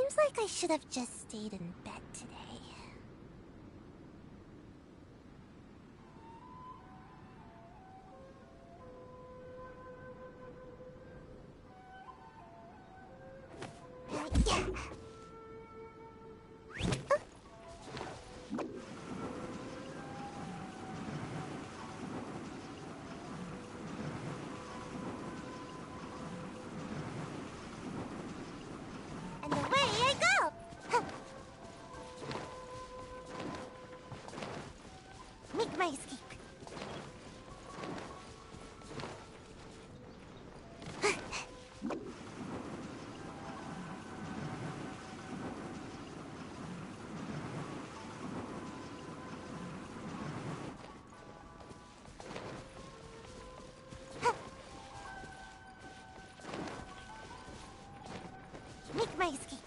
Seems like I should have just stayed in bed today. And away I go! Make my escape. Make my escape.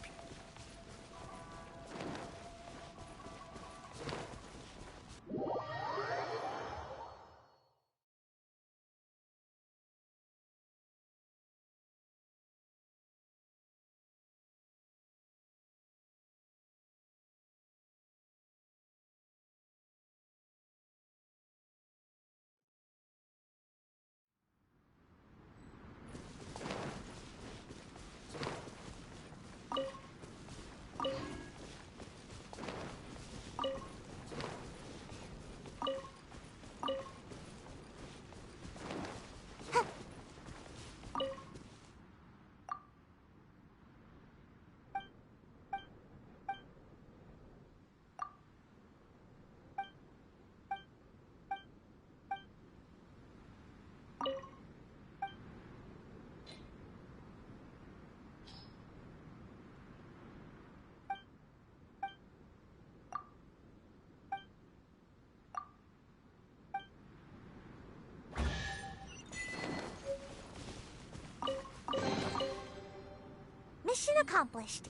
Mission accomplished.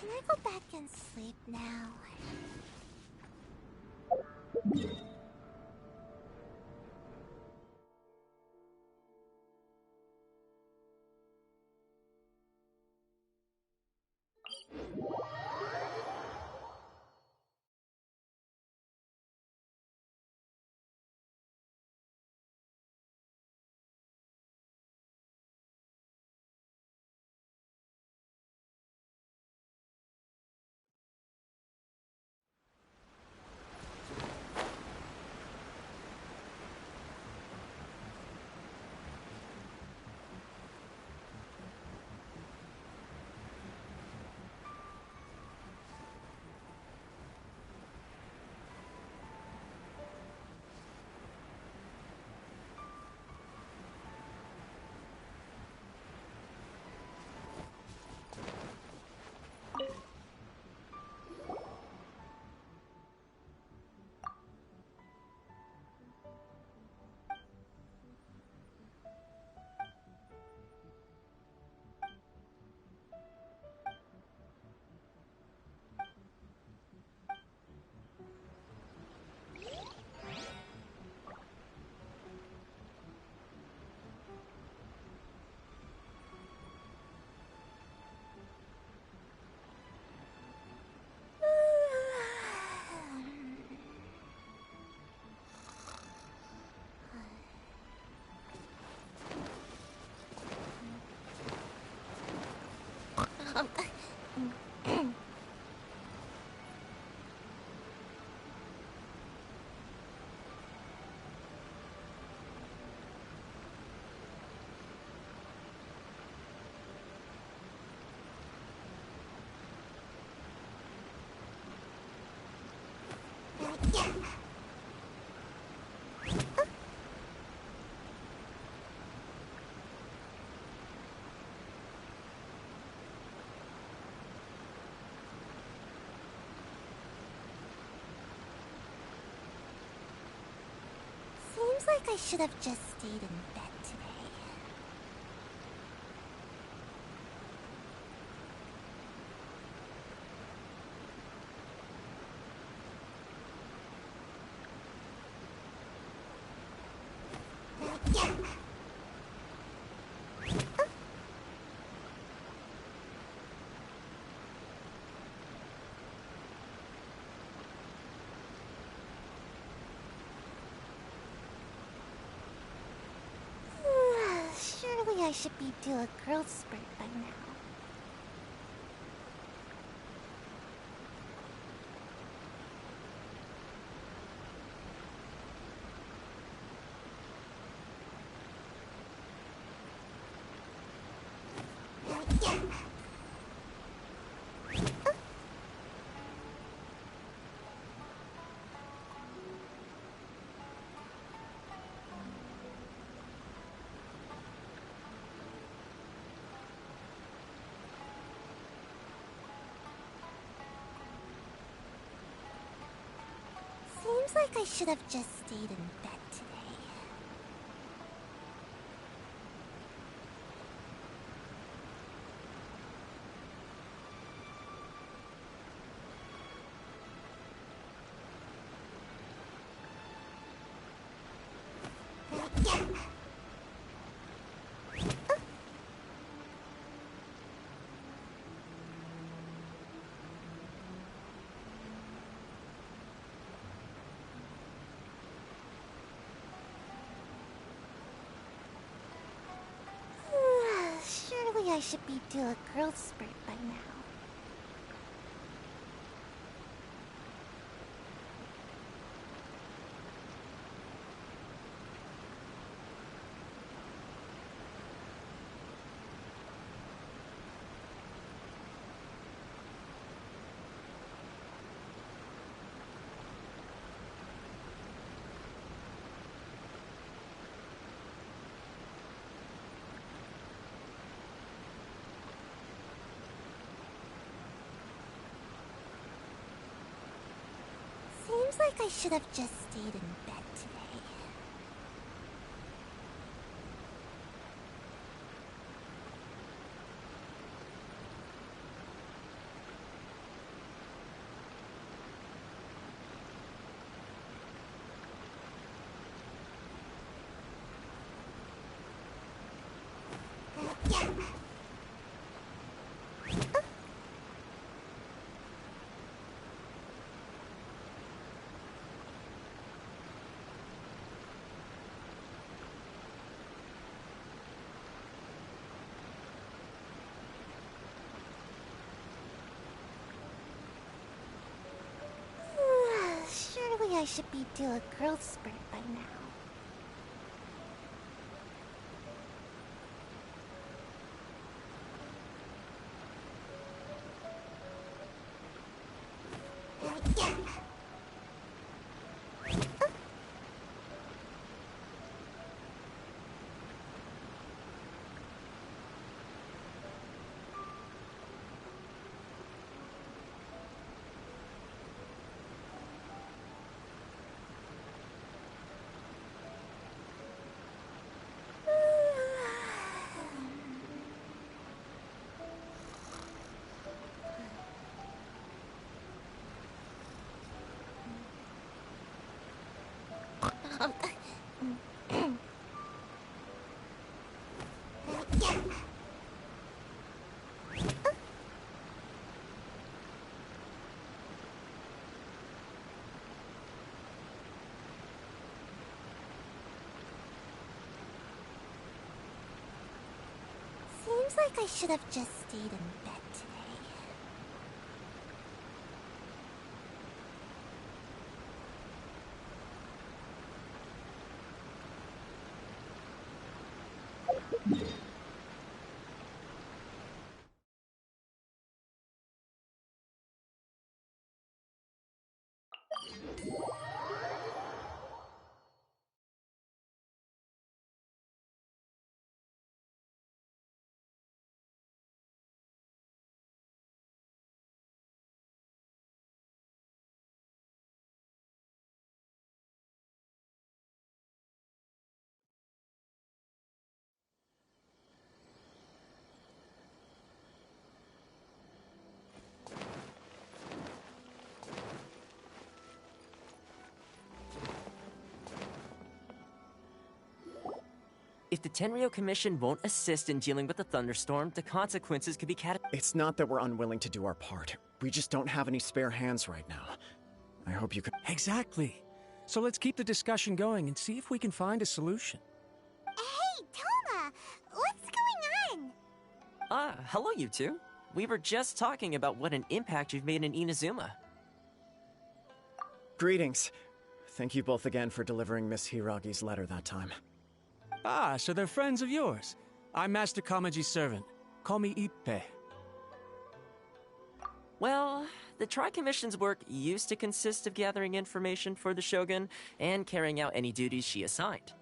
Can I go back and sleep now? Seems like I should have just stayed in bed today. I should be due a growth spurt by now. Seems like I should have just stayed in bed today. Surely I should be due a growth spurt by now. Seems like I should have just stayed in bed today. Surely I should be due a growth spurt by now. Seems like I should have just stayed in bed today. If the Tenryo Commission won't assist in dealing with the thunderstorm, the consequences could be It's not that we're unwilling to do our part. We just don't have any spare hands right now. I hope you can— Exactly. So let's keep the discussion going and see if we can find a solution. Hey, Toma! What's going Hello you two. We were just talking about what an impact you've made in Inazuma. Greetings. Thank you both again for delivering Miss Hiragi's letter that time. Ah, so they're friends of yours. I'm Master Kamaji's servant. Call me Ippei. Well, the Tri-Commission's work used to consist of gathering information for the Shogun and carrying out any duties she assigned.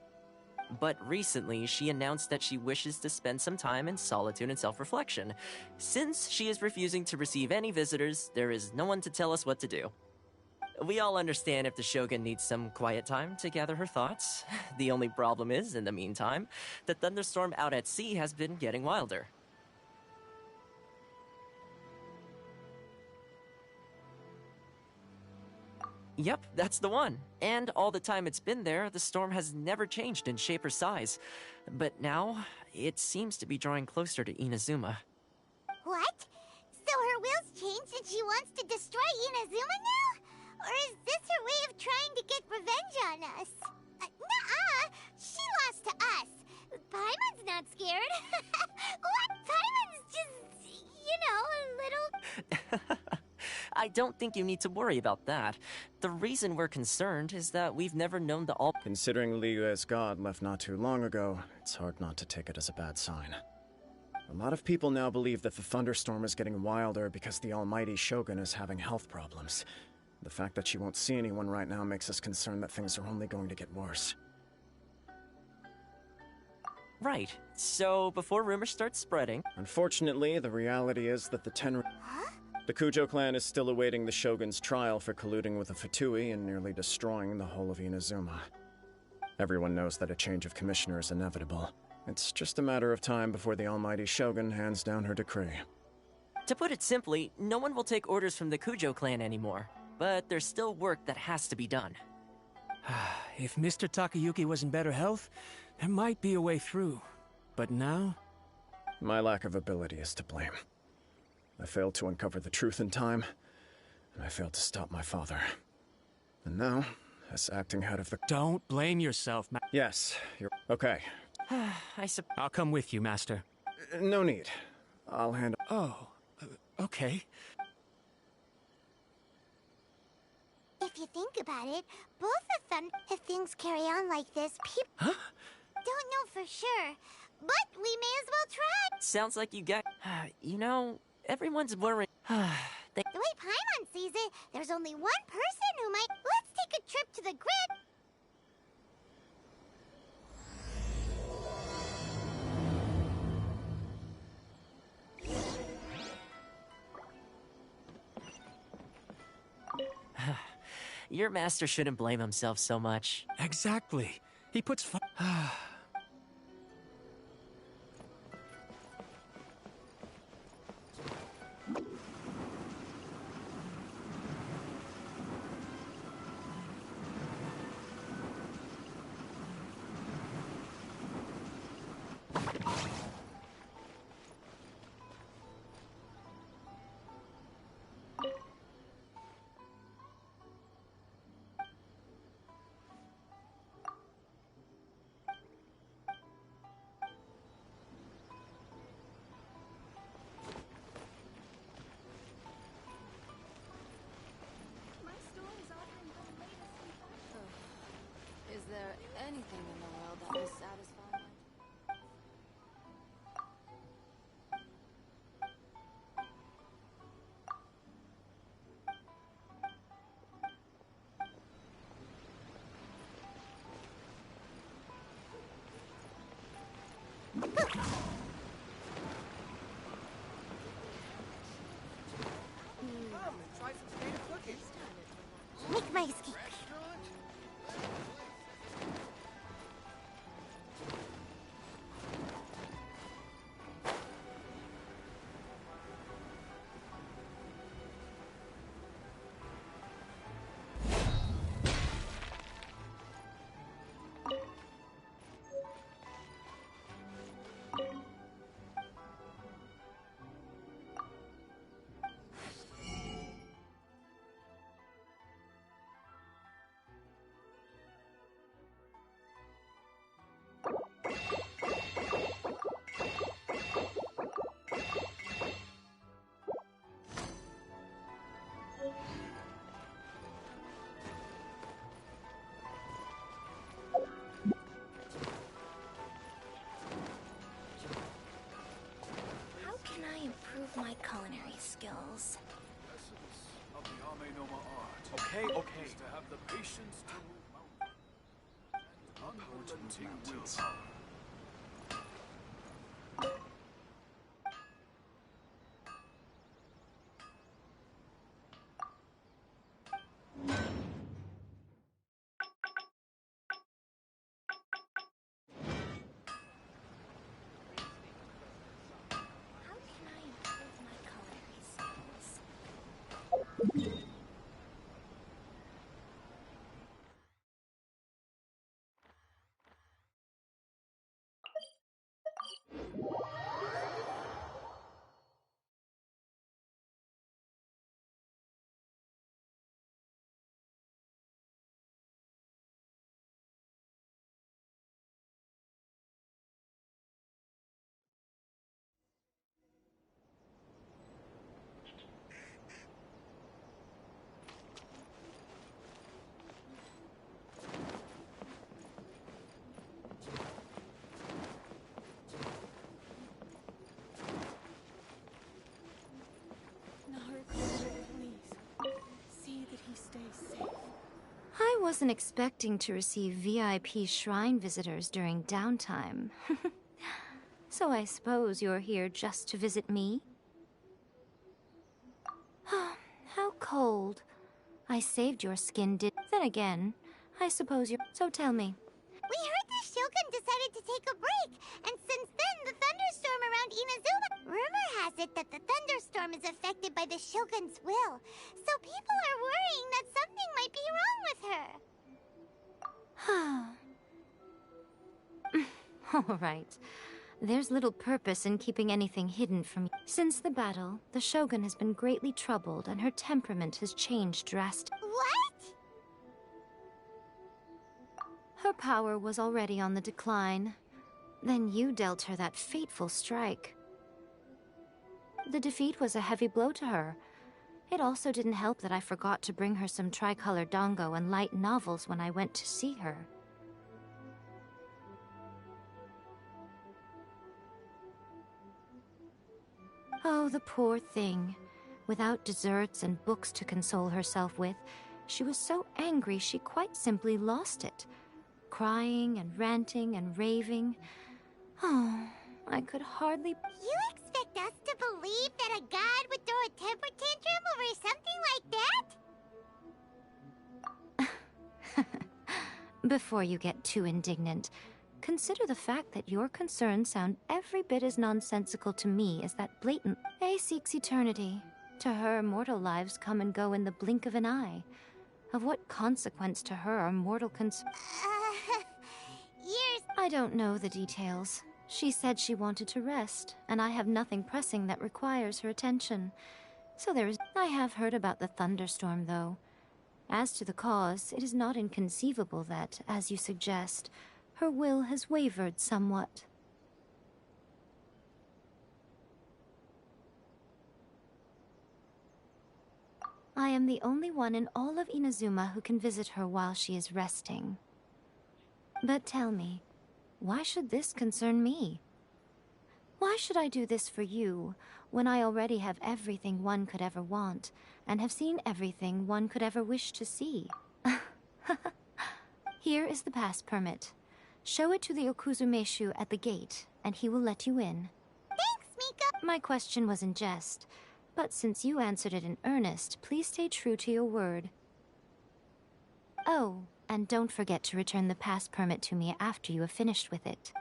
But recently, she announced that she wishes to spend some time in solitude and self-reflection. Since she is refusing to receive any visitors, there is no one to tell us what to do. We all understand if the Shogun needs some quiet time to gather her thoughts. The only problem is, in the meantime, the thunderstorm out at sea has been getting wilder. Yep, that's the one. And all the time it's been there, the storm has never changed in shape or size. But now, it seems to be drawing closer to Inazuma. What? So her will's changed and she wants to destroy Inazuma now? Or is this her way of trying to get revenge on us? Nuh-uh! She lost to us. Paimon's not scared. What? Paimon's just, a little... I don't think you need to worry about that. The reason we're concerned is that we've never known the all- Considering Liyue's god left not too long ago, it's hard not to take it as a bad sign. A lot of people now believe that the thunderstorm is getting wilder because the almighty Shogun is having health problems. The fact that she won't see anyone right now makes us concerned that things are only going to get worse. Right. So, before rumors start spreading... Unfortunately, the reality is that the Kujo clan is still awaiting the Shogun's trial for colluding with the Fatui and nearly destroying the whole of Inazuma. Everyone knows that a change of commissioner is inevitable. It's just a matter of time before the almighty Shogun hands down her decree. To put it simply, no one will take orders from the Kujo clan anymore. But there's still work that has to be done. If Mr. Takayuki was in better health, there might be a way through. But now? My lack of ability is to blame. I failed to uncover the truth in time, and I failed to stop my father. And now, as acting head of the... Don't blame yourself, Yes, you're... Okay. I'll come with you, Master. No need. I'll handle... Oh, okay. If you think about it, both of them, if things carry on like this, people don't know for sure. But we may as well try. Sounds like you got... everyone's worried. The way Paimon sees it, there's only one person who might... Let's take a trip to the grid. Your master shouldn't blame himself so much. Exactly. He puts Is there anything in the world that will satisfy my... Make my escape. my culinary skills. Essence of the Ame no Ma art. Okay, okay. Is to have the patience to move mountains and unrelenting willpower. How can I improve my culinary skills? I wasn't expecting to receive VIP shrine visitors during downtime. So I suppose you're here just to visit me? How cold. I saved your skin, Then again, I suppose you're... So tell me. We heard the Shogun decided to take a break, and since then the thunderstorm around Inazuma... Rumor has it that the thunderstorm is affected by the Shogun's will, so people are worrying that something might be wrong with her. All right. There's little purpose in keeping anything hidden from you. Since the battle, the Shogun has been greatly troubled and her temperament has changed drastically. What? Her power was already on the decline. Then you dealt her that fateful strike. The defeat was a heavy blow to her. It also didn't help that I forgot to bring her some tricolor dango and light novels when I went to see her. Oh, the poor thing. Without desserts and books to console herself with, she was so angry she quite simply lost it. Crying and ranting and raving. Oh, I could hardly... You expect us to believe that a god would throw a temper tantrum over something like that? Before you get too indignant, consider the fact that your concerns sound every bit as nonsensical to me as that blatant... A seeks eternity. To her, mortal lives come and go in the blink of an eye. Of what consequence to her are mortal years... I don't know the details. She said she wanted to rest, and I have nothing pressing that requires her attention. So there is... I have heard about the thunderstorm, though. As to the cause, it is not inconceivable that, as you suggest, her will has wavered somewhat. I am the only one in all of Inazuma who can visit her while she is resting. But tell me, why should this concern me? Why should I do this for you, when I already have everything one could ever want, and have seen everything one could ever wish to see? Here is the pass permit. Show it to the Okuzumeshu at the gate, and he will let you in. Thanks, Miko! My question was in jest, but since you answered it in earnest, please stay true to your word. Oh, and don't forget to return the pass permit to me after you have finished with it.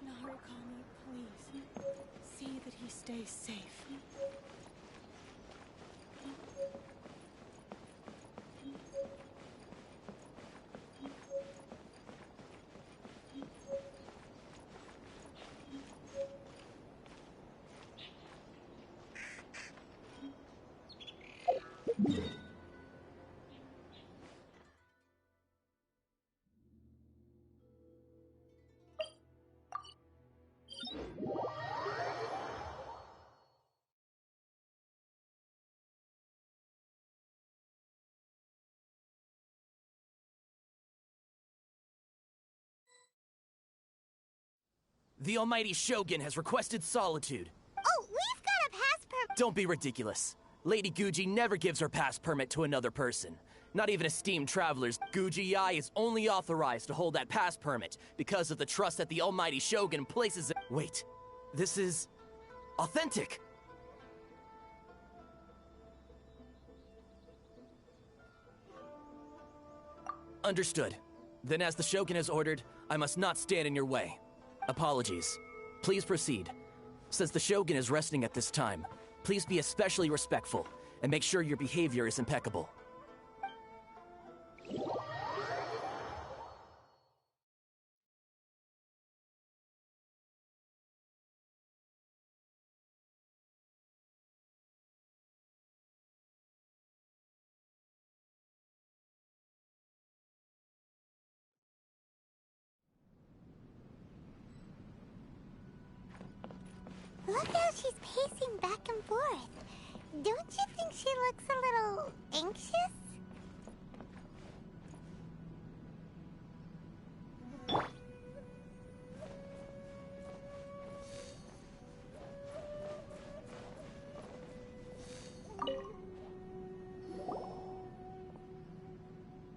Narukami, please. See that he stays safe. The almighty Shogun has requested solitude. Oh, we've got a pass permit. Don't be ridiculous. Lady Guji never gives her pass permit to another person. Not even esteemed travelers. Guji I is only authorized to hold that pass permit because of the trust that the almighty Shogun places in— Wait, this is authentic. Understood. Then as the Shogun has ordered, I must not stand in your way. Apologies. Please proceed. Since the Shogun is resting at this time, please be especially respectful and make sure your behavior is impeccable. Look how she's pacing back and forth. Don't you think she looks a little anxious?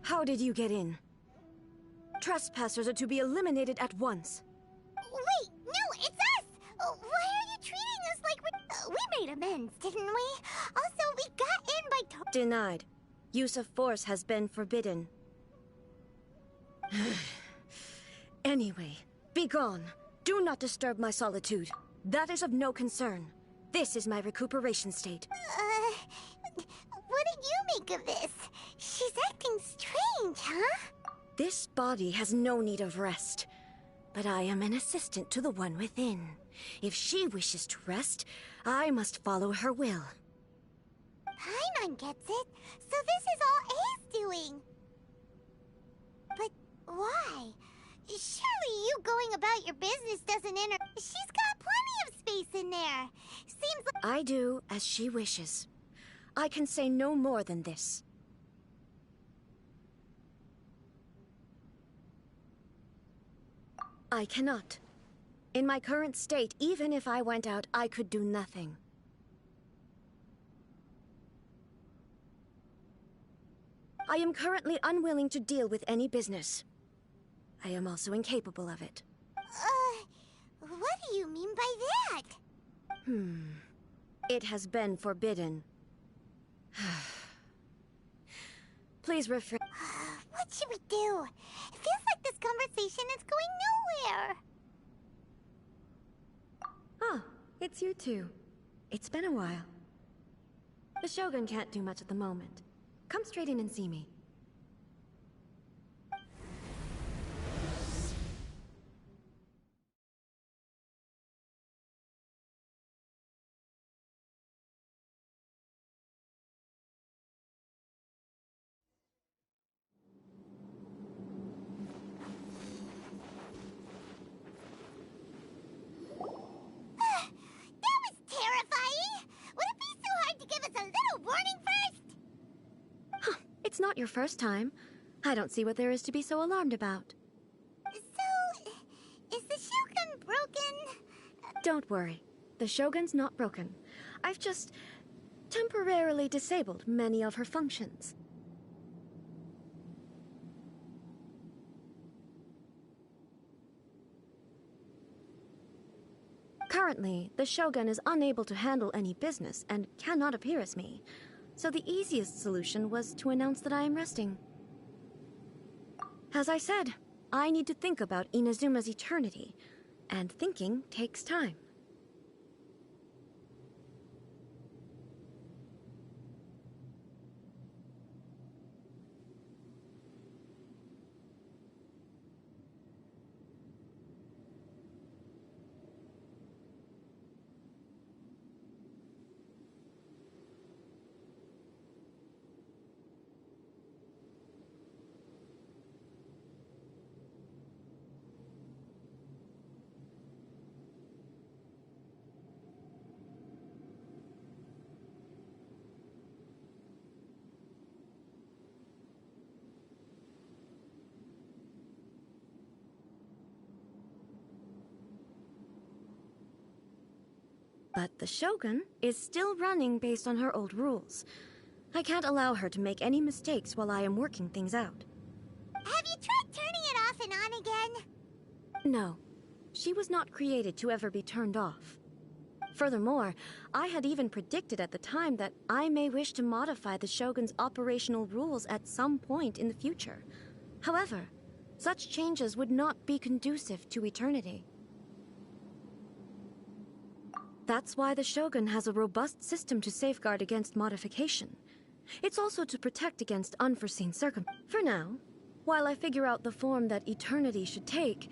How did you get in? Trespassers are to be eliminated at once. Wait, no, it's us! Why are you treating us like we made amends, didn't we? Also, we got in by Denied. Use of force has been forbidden. Anyway, be gone. Do not disturb my solitude. That is of no concern. This is my recuperation state. What did you make of this? She's acting strange, huh? This body has no need of rest. But I am an assistant to the one within. If she wishes to rest, I must follow her will. Paimon gets it. So this is all A's doing. But why? Surely you going about your business doesn't She's got plenty of space in there. Seems like— I do as she wishes. I can say no more than this. I cannot. In my current state, even if I went out, I could do nothing. I am currently unwilling to deal with any business. I am also incapable of it. What do you mean by that? It has been forbidden. Please refrain. What should we do? It feels like this conversation is going nowhere. Ah, it's you two. It's been a while. The Shogun can't do much at the moment. Come straight in and see me. That was terrifying! Would it be so hard to give us a little warning first? It's not your first time. I don't see what there is to be so alarmed about. So, is the Shogun broken? Don't worry. The Shogun's not broken. I've just temporarily disabled many of her functions. Currently, the Shogun is unable to handle any business and cannot appear as me. So the easiest solution was to announce that I am resting. As I said, I need to think about Inazuma's eternity, and thinking takes time. But the Shogun is still running based on her old rules. I can't allow her to make any mistakes while I am working things out. Have you tried turning it off and on again? No. She was not created to ever be turned off. Furthermore, I had even predicted at the time that I may wish to modify the Shogun's operational rules at some point in the future. However, such changes would not be conducive to eternity. That's why the Shogun has a robust system to safeguard against modification. It's also to protect against unforeseen circumstances. For now, while I figure out the form that eternity should take,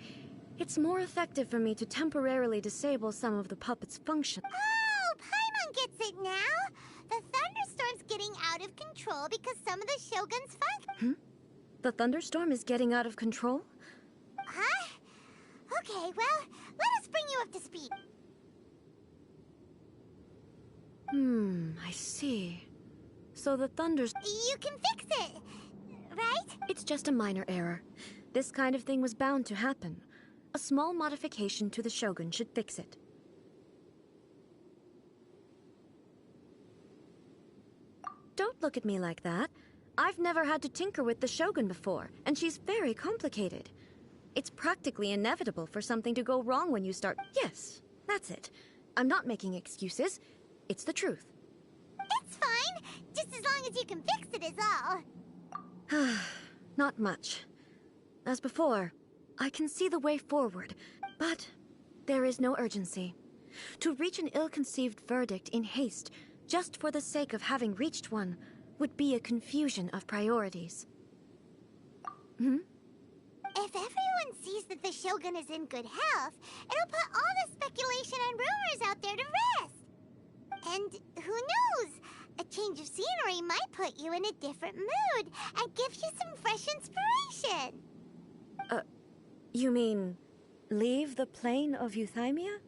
it's more effective for me to temporarily disable some of the puppet's functions. Oh, Paimon gets it now! The thunderstorm's getting out of control because some of the Shogun's The thunderstorm is getting out of control? Huh? Okay, well, let us bring you up to speed. I see. So the thunderstorm... You can fix it, right? It's just a minor error. This kind of thing was bound to happen. A small modification to the Shogun should fix it. Don't look at me like that. I've never had to tinker with the Shogun before, and she's very complicated. It's practically inevitable for something to go wrong when you start... Yes, that's it. I'm not making excuses. It's the truth. It's fine, just as long as you can fix it is all. Not much. As before, I can see the way forward, but there is no urgency. To reach an ill-conceived verdict in haste, just for the sake of having reached one, would be a confusion of priorities. If everyone sees that the Shogun is in good health, it'll put all the speculation and rumors out there to rest. And who knows? A change of scenery might put you in a different mood and give you some fresh inspiration. You mean, leave the plane of euthymia?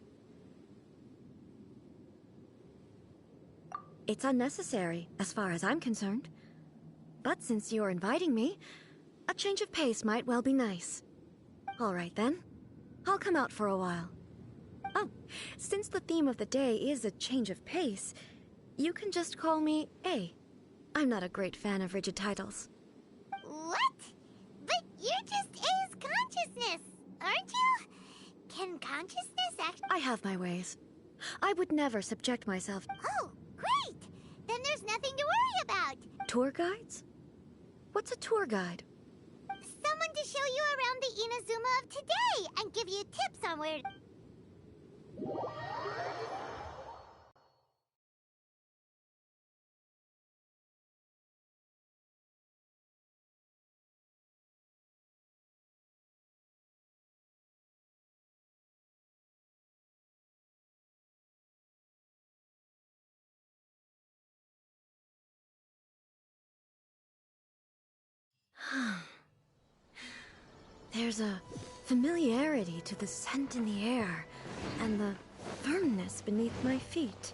It's unnecessary, as far as I'm concerned. But since you're inviting me, a change of pace might well be nice. All right then, I'll come out for a while. Oh, since the theme of the day is a change of pace, you can just call me A. I'm not a great fan of rigid titles. What? But you're just A's consciousness, aren't you? Can consciousness actually... I have my ways. I would never subject myself... Oh, great! Then there's nothing to worry about. Tour guides? What's a tour guide? Someone to show you around the Inazuma of today and give you tips on where... There's a familiarity to the scent in the air, and the firmness beneath my feet.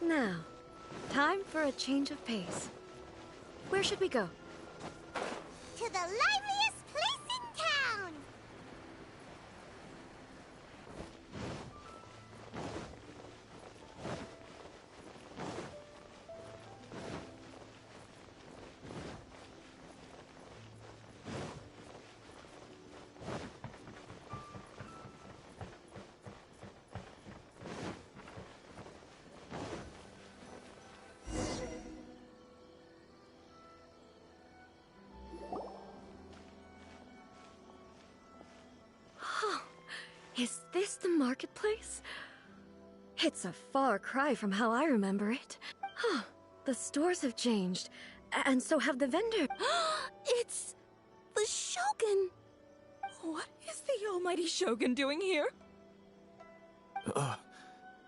Now, time for a change of pace. Where should we go? To the liveliest place in town! Is this the marketplace? It's a far cry from how I remember it. The stores have changed, and so have the vendors. It's the Shogun! What is the almighty Shogun doing here?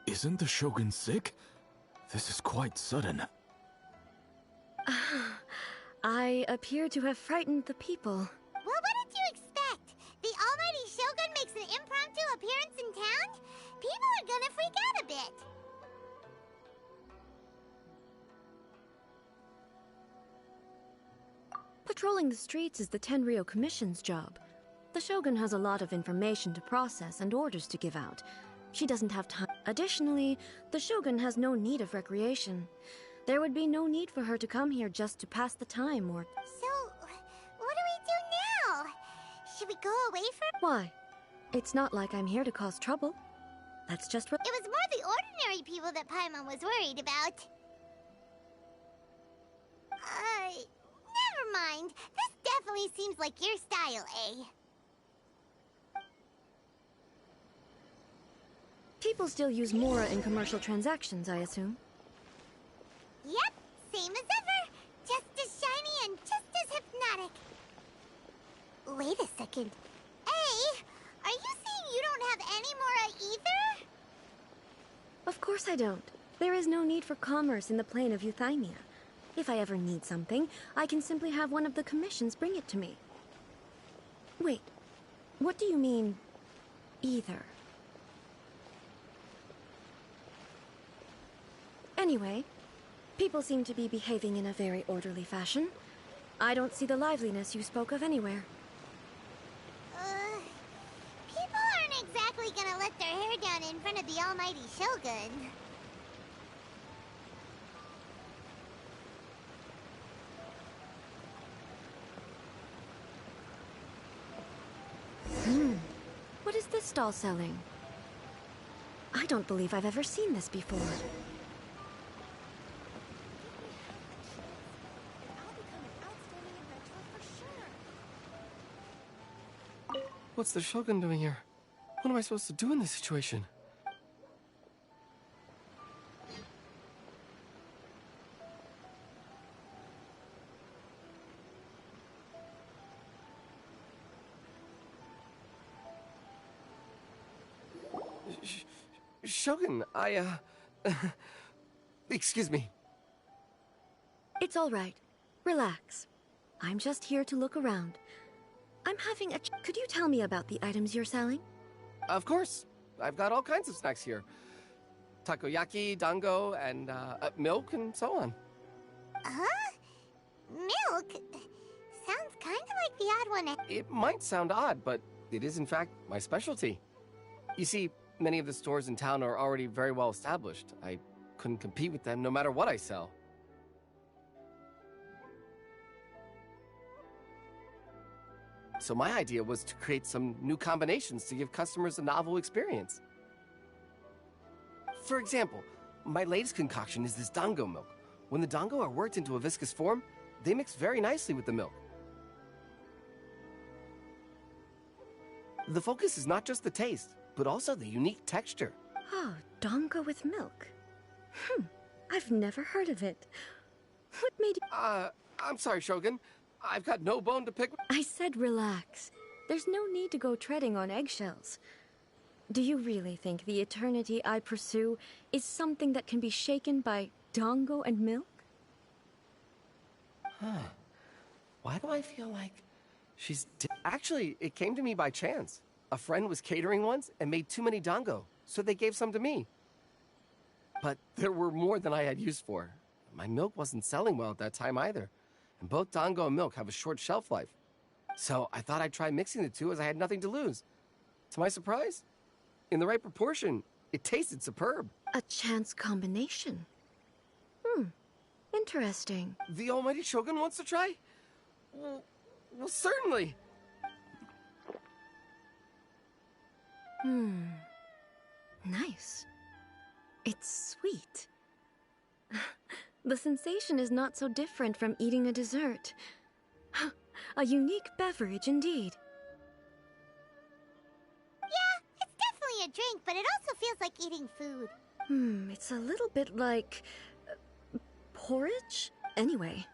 Isn't the Shogun sick? This is quite sudden. I appear to have frightened the people. Well, what did you expect? The almighty Shogun makes an impromptu appearance in town? People are gonna freak out a bit. Patrolling the streets is the Tenryou Commission's job. The Shogun has a lot of information to process and orders to give out. She doesn't have time. Additionally, the Shogun has no need of recreation. There would be no need for her to come here just to pass the time or... So, what do we do now? Should we go away for... Why? It's not like I'm here to cause trouble. That's just what... It was more the ordinary people that Paimon was worried about. Never mind. This definitely seems like your style, eh? People still use Mora in commercial transactions, I assume. Yep, same as ever. Just as shiny and just as hypnotic. Wait a second. Hey, are you saying you don't have any Mora either? Of course I don't. There is no need for commerce in the plane of Euthymia. If I ever need something, I can simply have one of the commissions bring it to me. Wait, what do you mean, either? Anyway, people seem to be behaving in a very orderly fashion. I don't see the liveliness you spoke of anywhere. People aren't exactly gonna let their hair down in front of the almighty Shogun. What is this stall selling? I don't believe I've ever seen this before. What's the Shogun doing here? What am I supposed to do in this situation? Shogun, excuse me. It's all right. Relax. I'm just here to look around. I'm having a... Could you tell me about the items you're selling? Of course. I've got all kinds of snacks here. Takoyaki, dango, and milk, and so on. Huh? Milk? Sounds kind of like the odd one. It might sound odd, but it is in fact my specialty. You see, many of the stores in town are already very well established. I couldn't compete with them no matter what I sell. So my idea was to create some new combinations to give customers a novel experience. For example, my latest concoction is this dango milk. When the dango are worked into a viscous form, they mix very nicely with the milk. The focus is not just the taste, but also the unique texture. Oh, dango with milk. I've never heard of it. What made you... I'm sorry, Shogun. I've got no bone to pick with. I said relax. There's no need to go treading on eggshells. Do you really think the eternity I pursue is something that can be shaken by dango and milk? Huh. Why do I feel like she's... Actually, it came to me by chance. A friend was catering once and made too many dango, so they gave some to me. But there were more than I had use for. My milk wasn't selling well at that time either. And both dango and milk have a short shelf life. So I thought I'd try mixing the two as I had nothing to lose. To my surprise, in the right proportion, it tasted superb. A chance combination. Interesting. The almighty Shogun wants to try? Well, certainly. Nice. It's sweet. The sensation is not so different from eating a dessert. A unique beverage indeed. Yeah, it's definitely a drink, but it also feels like eating food. It's a little bit like... porridge? Anyway,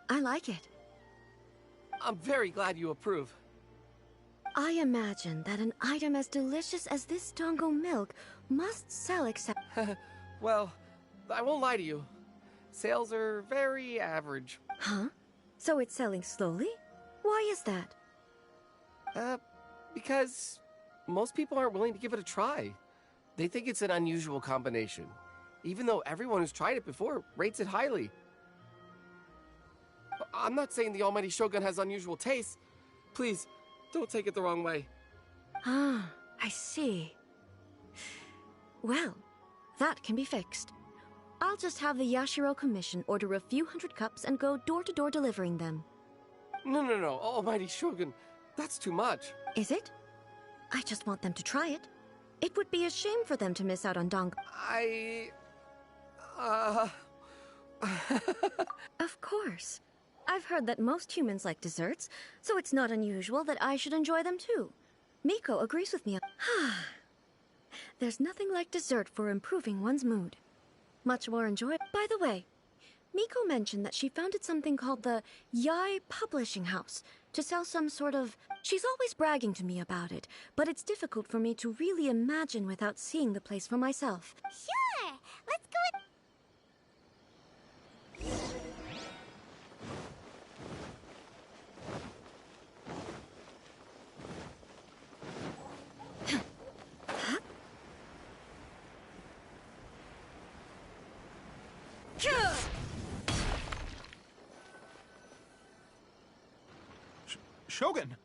I like it. I'm very glad you approve. I imagine that an item as delicious as this dango milk must sell except... Well, I won't lie to you. Sales are very average. Huh? So it's selling slowly? Why is that? Because most people aren't willing to give it a try. They think it's an unusual combination, even though everyone who's tried it before rates it highly. I'm not saying the almighty Shogun has unusual tastes. Please, don't take it the wrong way. Ah, I see. Well, that can be fixed. I'll just have the Yashiro Commission order a few hundred cups and go door-to-door delivering them. No, almighty Shogun. That's too much. Is it? I just want them to try it. It would be a shame for them to miss out on Dango. Of course. I've heard that most humans like desserts, so it's not unusual that I should enjoy them too. Miko agrees with me. There's nothing like dessert for improving one's mood. Much more enjoyable. By the way, Miko mentioned that she founded something called the Yai Publishing House to sell some sort of... She's always bragging to me about it, but it's difficult for me to really imagine without seeing the place for myself. Sure! Let's go Shogun!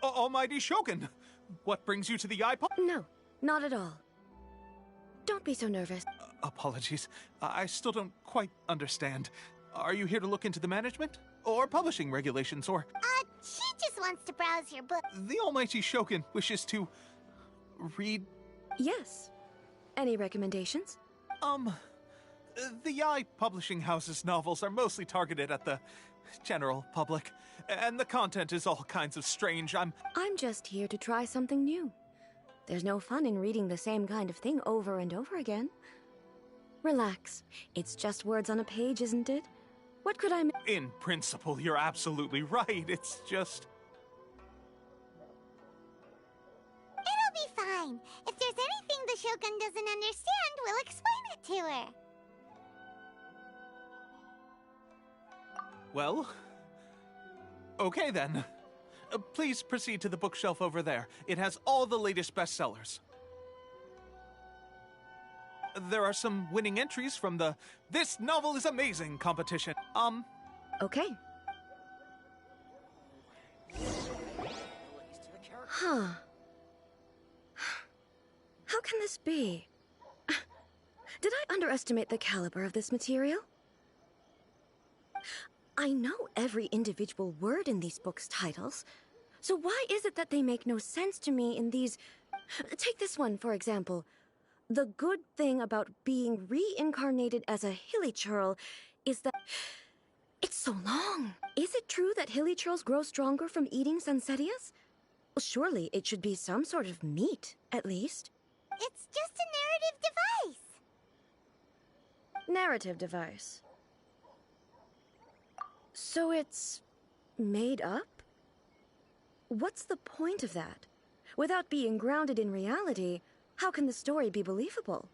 Almighty Shogun! What brings you to the iPod? No, not at all. Don't be so nervous. Apologies. I still don't quite understand. Are you here to look into the management? Or publishing regulations, or... she just wants to browse your book. The almighty Shogun wishes to... read... Yes. Any recommendations? The Yai Publishing House's novels are mostly targeted at the general public, and the content is all kinds of strange. I'm just here to try something new. There's no fun in reading the same kind of thing over and over again. Relax. It's just words on a page, isn't it? What could I... In principle, you're absolutely right. It's just... It'll be fine. If there's anything the Shogun doesn't understand, we'll explain it to her. Well... okay then. Please proceed to the bookshelf over there. It has all the latest bestsellers. There are some winning entries from the This Novel is Amazing competition. Okay. Huh. How can this be? Did I underestimate the caliber of this material? I know every individual word in these books' titles, so why is it that they make no sense to me in these... Take this one, for example. The good thing about being reincarnated as a hilly churl is that... It's so long. Is it true that hilly churls grow stronger from eating Sansetias? Well, surely it should be some sort of meat, at least. It's just a narrative device. Narrative device. So it's... made up? What's the point of that? Without being grounded in reality, how can the story be believable?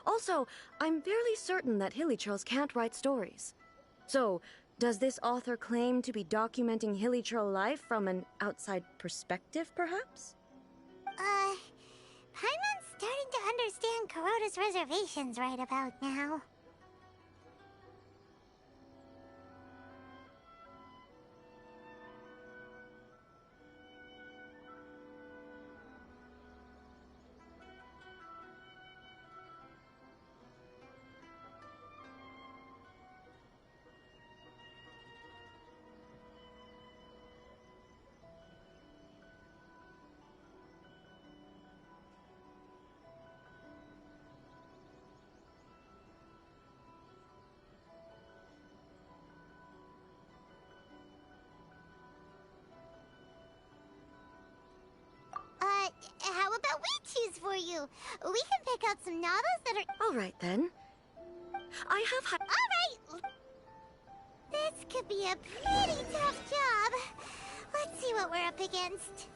Also, I'm fairly certain that hilly churls can't write stories. So, does this author claim to be documenting hilly churl life from an outside perspective, perhaps? Paimon's starting to understand Kuroda's reservations right about now. How about we choose for you? We can pick out some novels that are... All right, then. I have All right! This could be a pretty tough job. Let's see what we're up against.